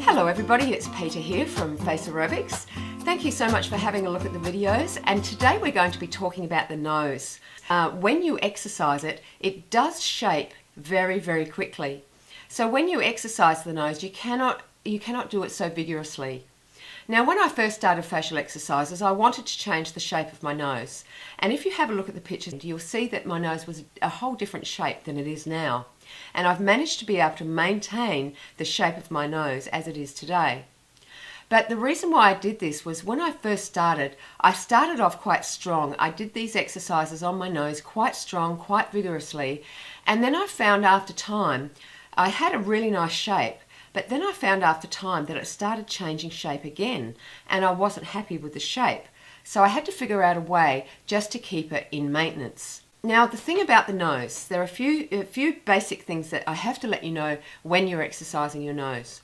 Hello everybody, it's Peta here from Facerobics. Thank you so much for having a look at the videos, and today we're going to be talking about the nose. When you exercise it, it does shape very, very quickly. So when you exercise the nose, you cannot do it so vigorously. Now, when I first started facial exercises, I wanted to change the shape of my nose. And if you have a look at the pictures, you'll see that my nose was a whole different shape than it is now. And I've managed to be able to maintain the shape of my nose as it is today. But the reason why I did this was when I first started, I started off quite strong. I did these exercises on my nose quite strong, quite vigorously. And then I found after time, I had a really nice shape. But then I found after time that it started changing shape again, and I wasn't happy with the shape. So I had to figure out a way just to keep it in maintenance. Now, the thing about the nose, there are a few basic things that I have to let you know when you're exercising your nose.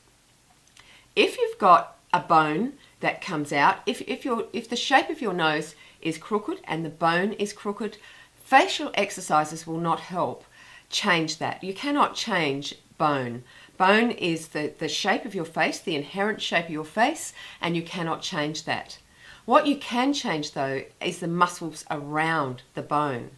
If you've got a bone that comes out, if the shape of your nose is crooked and the bone is crooked, facial exercises will not help change that. You cannot change bone. Bone is the shape of your face, the inherent shape of your face, and you cannot change that. What you can change though is the muscles around the bone.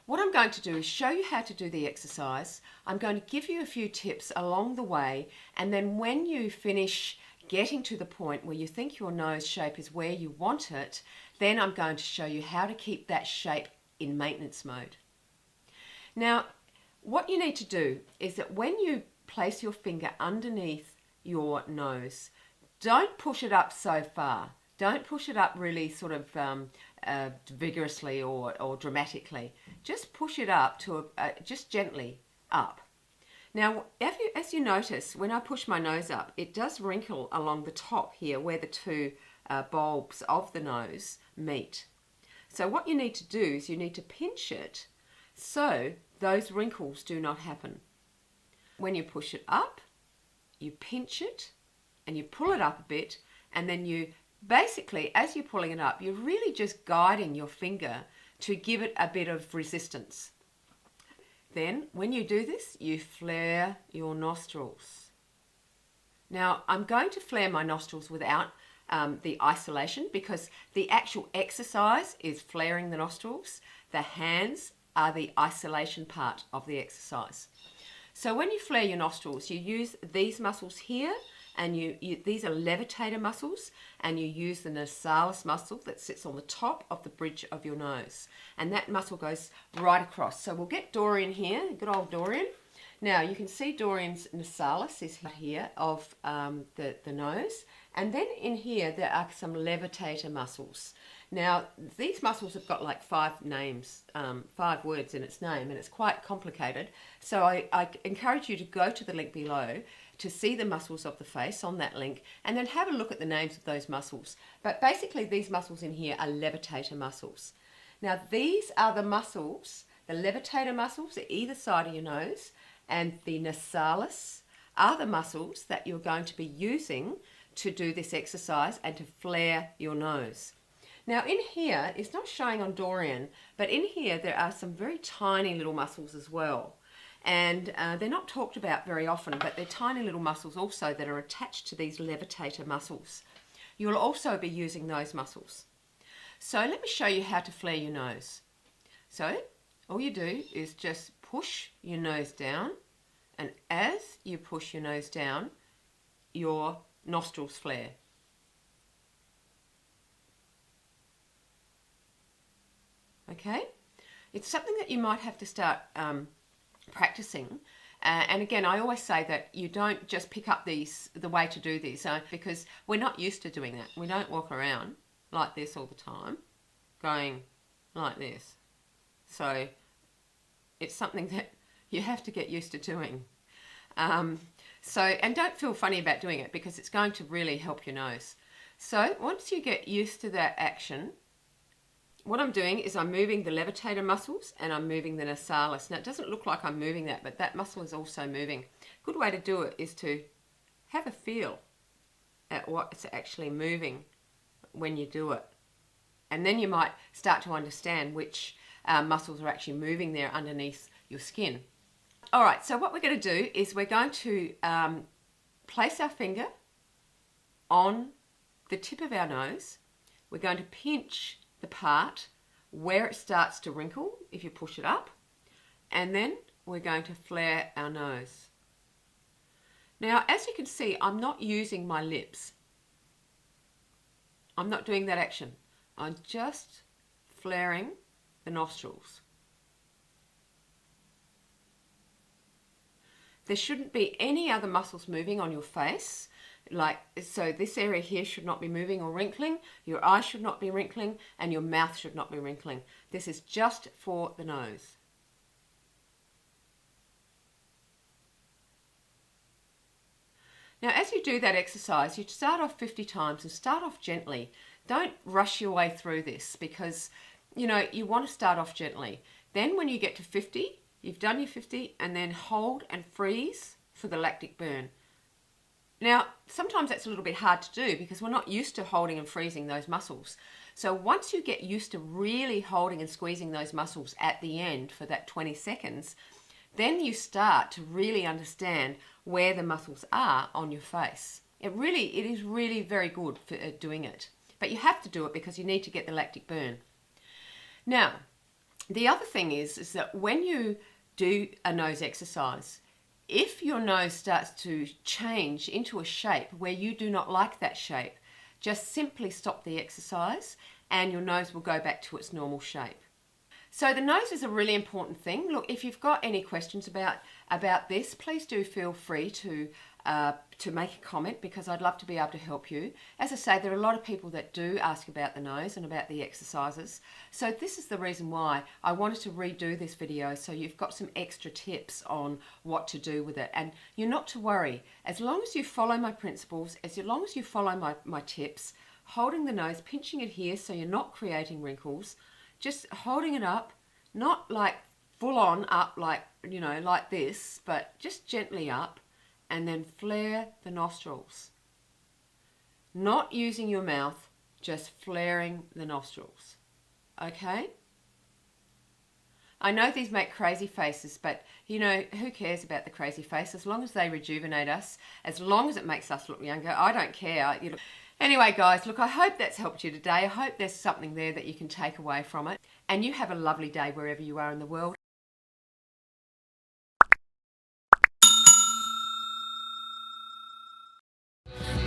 What I'm going to do is show you how to do the exercise. I'm going to give you a few tips along the way, and then when you finish getting to the point where you think your nose shape is where you want it, then I'm going to show you how to keep that shape in maintenance mode. Now, what you need to do is that when you place your finger underneath your nose, don't push it up so far. Don't push it up really sort of vigorously or dramatically. Just push it up to just gently up. Now, as you notice, when I push my nose up, it does wrinkle along the top here where the two bulbs of the nose meet. So what you need to do is you need to pinch it so those wrinkles do not happen. When you push it up, you pinch it and you pull it up a bit, and then you basically, as you're pulling it up, you're really just guiding your finger to give it a bit of resistance. Then when you do this, you flare your nostrils. Now, I'm going to flare my nostrils without the isolation, because the actual exercise is flaring the nostrils. The hands are the isolation part of the exercise. So when you flare your nostrils, you use these muscles here, and these are levitator muscles, and you use the nasalis muscle that sits on the top of the bridge of your nose. And that muscle goes right across. So we'll get Dorian here, good old Dorian. Now you can see Dorian's nasalis is here of the nose. And then in here there are some levitator muscles. Now these muscles have got like 5 names, 5 words in its name, and it's quite complicated. So I encourage you to go to the link below to see the muscles of the face on that link, and then have a look at the names of those muscles. But basically these muscles in here are levitator muscles. Now these are the muscles, the levitator muscles at either side of your nose, and the nasalis are the muscles that you're going to be using to do this exercise and to flare your nose. Now in here, it's not showing on Dorian, but in here there are some very tiny little muscles as well. And they're not talked about very often, but they're tiny little muscles also that are attached to these levitator muscles. You'll also be using those muscles. So let me show you how to flare your nose. So all you do is just push your nose down, and as you push your nose down, your nostrils flare. Okay? It's something that you might have to start practicing. And again, I always say that you don't just pick up the way to do this, because we're not used to doing that. We don't walk around like this all the time, going like this. So it's something that you have to get used to doing. And don't feel funny about doing it, because it's going to really help your nose. So once you get used to that action, what I'm doing is I'm moving the levitator muscles and I'm moving the nasalis. Now it doesn't look like I'm moving that, but that muscle is also moving. Good way to do it is to have a feel at what's actually moving when you do it. And then you might start to understand which muscles are actually moving there underneath your skin. All right, so what we're going to do is we're going to place our finger on the tip of our nose. We're going to pinch the part where it starts to wrinkle if you push it up, and then we're going to flare our nose. Now, as you can see, I'm not using my lips. I'm not doing that action. I'm just flaring the nostrils. There shouldn't be any other muscles moving on your face. So this area here should not be moving or wrinkling. Your eyes should not be wrinkling, and your mouth should not be wrinkling. This is just for the nose. Now, as you do that exercise, you start off 50 times and start off gently. Don't rush your way through this because, you know, you want to start off gently. Then when you get to 50, you've done your 50, and then hold and freeze for the lactic burn. Now, sometimes that's a little bit hard to do because we're not used to holding and freezing those muscles. So once you get used to really holding and squeezing those muscles at the end for that 20 seconds, then you start to really understand where the muscles are on your face. It is really very good for doing it. But you have to do it because you need to get the lactic burn. Now, the other thing is that when you do a nose exercise, if your nose starts to change into a shape where you do not like that shape, just simply stop the exercise and your nose will go back to its normal shape. So the nose is a really important thing. Look, if you've got any questions about this, please do feel free to make a comment because I'd love to be able to help you. As I say, there are a lot of people that do ask about the nose and about the exercises. So this is the reason why I wanted to redo this video so you've got some extra tips on what to do with it. And you're not to worry. As long as you follow my principles, as long as you follow my tips, holding the nose, pinching it here so you're not creating wrinkles, just holding it up, not like full on up like, you know, like this, but just gently up, and then flare the nostrils. Not using your mouth, just flaring the nostrils. Okay? I know these make crazy faces, but you know, who cares about the crazy face? As long as they rejuvenate us, as long as it makes us look younger, I don't care. Anyway, guys, look, I hope that's helped you today. I hope there's something there that you can take away from it. And you have a lovely day wherever you are in the world.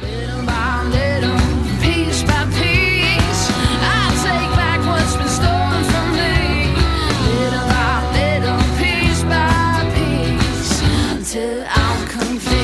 Little by little, piece by piece, I take back what's been stolen from me. Little by little, piece by piece, until I'm convinced.